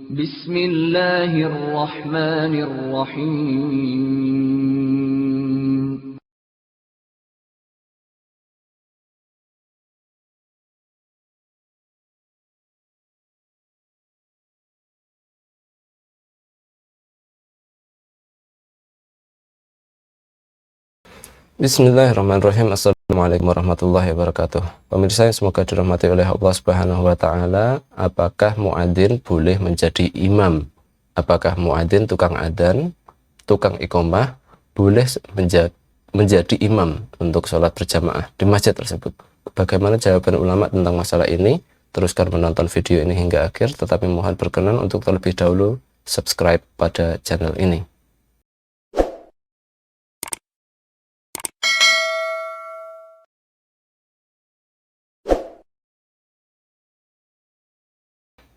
Bismillahirrahmanirrahim. Bismillahirrahmanirrahim. Assalamualaikum warahmatullahi wabarakatuh. Pemirsa yang semoga dirahmati oleh Allah Subhanahu wa taala, apakah muadzin boleh menjadi imam? Apakah muadzin tukang adzan, tukang iqamah boleh menjadi imam untuk sholat berjamaah di masjid tersebut? Bagaimana jawaban ulama tentang masalah ini? Teruskan menonton video ini hingga akhir, tetapi mohon berkenan untuk terlebih dahulu subscribe pada channel ini.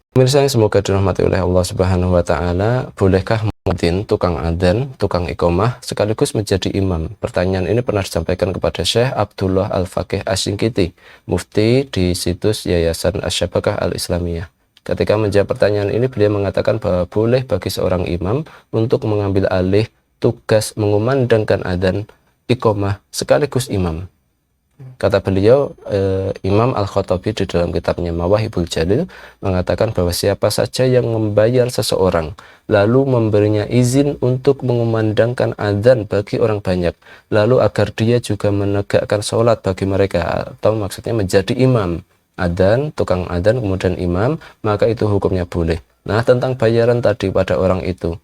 Pemirsa yang semoga dirahmati oleh Allah Subhanahu wa taala, bolehkah muadzin, tukang adzan, tukang iqamah sekaligus menjadi imam? Pertanyaan ini pernah disampaikan kepada Syekh Abdullah Al-Faqih Asy-Syinkiti, mufti di situs Yayasan Asy-Syabakah Al-Islamiyah. Ketika menjawab pertanyaan ini, beliau mengatakan bahwa boleh bagi seorang imam untuk mengambil alih tugas mengumandangkan adzan, iqamah sekaligus imam. Kata beliau, Imam Al-Khattabi di dalam kitabnya Mawahibul Jalil mengatakan bahwa siapa saja yang membayar seseorang lalu memberinya izin untuk mengumandangkan adzan bagi orang banyak, lalu agar dia juga menegakkan sholat bagi mereka, atau maksudnya menjadi imam, adzan, tukang adzan kemudian imam, maka itu hukumnya boleh. Nah, tentang bayaran tadi pada orang itu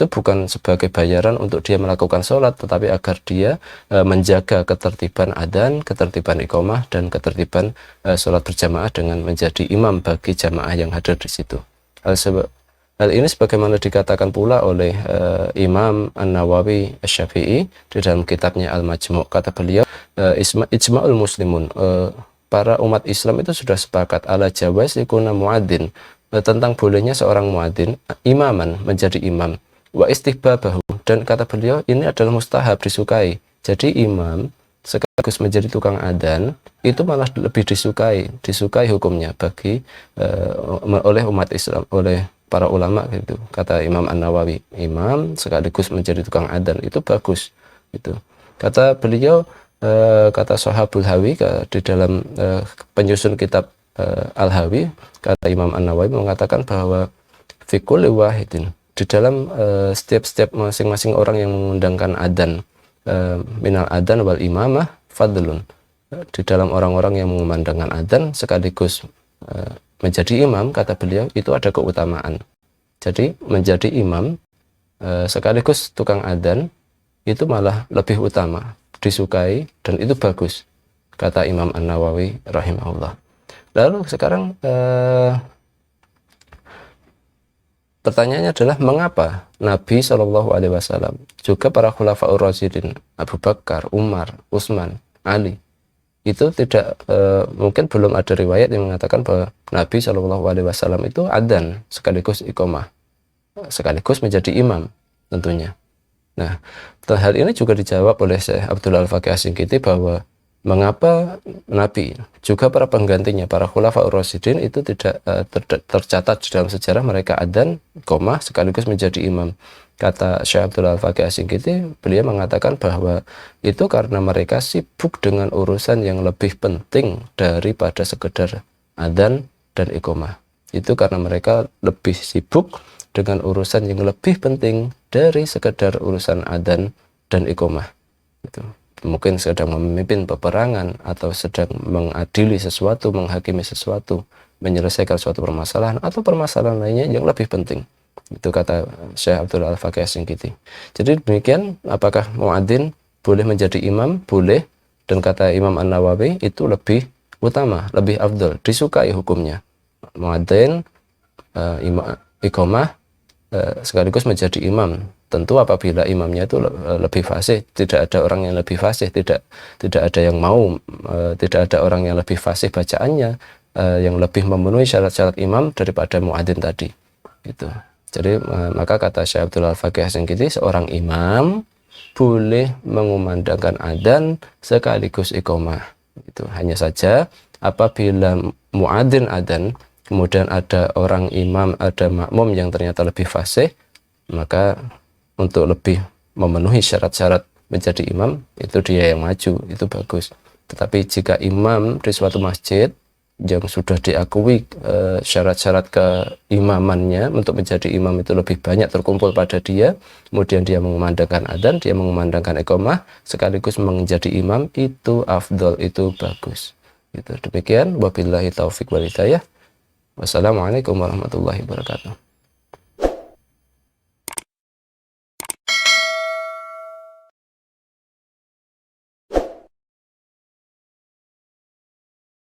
bukan sebagai bayaran untuk dia melakukan sholat, tetapi agar dia menjaga ketertiban adzan, ketertiban iqamah, dan ketertiban sholat berjamaah dengan menjadi imam bagi jamaah yang hadir di situ. Hal ini sebagaimana dikatakan pula oleh Imam An-Nawawi Asy-Syafi'i di dalam kitabnya Al-Majmu'. Kata beliau, ijma'ul muslimun, para umat Islam itu sudah sepakat ala jawaz yakuna muadzin, tentang bolehnya seorang muadzin imaman, menjadi imam, wa istihbabahu, dan kata beliau ini adalah mustahab, disukai. Jadi imam sekaligus menjadi tukang adzan itu malah lebih disukai hukumnya bagi oleh umat Islam, oleh para ulama gitu. Kata Imam An-Nawawi, imam sekaligus menjadi tukang adzan itu bagus itu. Kata beliau, kata Sahabul Hawi di dalam penyusun kitab Al-Hawi, kata Imam An-Nawawi mengatakan bahwa fikul wahidin, di dalam setiap masing-masing orang yang mengundangkan adzan, minal adzan wal imamah fadlun, di dalam orang-orang yang mengumandangkan adzan sekaligus menjadi imam, kata beliau itu ada keutamaan. Jadi menjadi imam sekaligus tukang adzan itu malah lebih utama, disukai, dan itu bagus, kata Imam An-Nawawi rahimahullah. Lalu sekarang pertanyaannya adalah mengapa Nabi Shallallahu Alaihi Wasallam juga para khulafaur rasyidin Abu Bakar, Umar, Utsman, Ali itu tidak mungkin belum ada riwayat yang mengatakan bahwa Nabi Shallallahu Alaihi Wasallam itu adzan sekaligus iqamah sekaligus menjadi imam tentunya. Nah, hal ini juga dijawab oleh Syekh Abdullah Al-Faqih Asy-Syinkiti bahwa mengapa Nabi juga para penggantinya, para khulafaur rasyidin itu tidak tercatat di dalam sejarah mereka adzan, iqamah sekaligus menjadi imam. Kata Syekh Abdullah Al-Faqih Asy-Syinkiti, beliau mengatakan bahwa itu karena mereka sibuk dengan urusan yang lebih penting daripada sekedar adzan dan iqamah. Itu karena mereka lebih sibuk dengan urusan yang lebih penting dari sekedar urusan adzan dan iqamah. Itu mungkin sedang memimpin peperangan atau sedang mengadili sesuatu, menghakimi sesuatu, menyelesaikan suatu permasalahan atau permasalahan lainnya yang lebih penting. Itu kata Syekh Abdullah Al-Faqih Asy-Syinkiti. Jadi demikian, apakah muadzin boleh menjadi imam? Boleh. Dan kata Imam An-Nawawi itu lebih utama, lebih afdal, disukai hukumnya. Muadzin, iqamah sekaligus menjadi imam. Tentu apabila imamnya itu lebih fasih, tidak ada orang yang lebih fasih, tidak ada yang mau, tidak ada orang yang lebih fasih bacaannya, yang lebih memenuhi syarat-syarat imam daripada muadzin tadi. Gitu. Jadi maka kata Syekh Abdullah Al-Faqih Asy-Syinkiti, seorang imam boleh mengumandangkan adzan sekaligus iqamah. Itu hanya saja apabila muadzin adzan kemudian ada orang imam, ada makmum yang ternyata lebih fasih, maka untuk lebih memenuhi syarat-syarat menjadi imam, itu dia yang maju, itu bagus. Tetapi jika imam di suatu masjid yang sudah diakui syarat-syarat keimamannya untuk menjadi imam itu lebih banyak terkumpul pada dia, kemudian dia mengumandangkan adzan, dia mengumandangkan iqamah sekaligus menjadi imam, itu afdol, itu bagus. Gitu. Demikian, wabillahi taufik wal hidayah. Wassalamualaikum warahmatullahi wabarakatuh.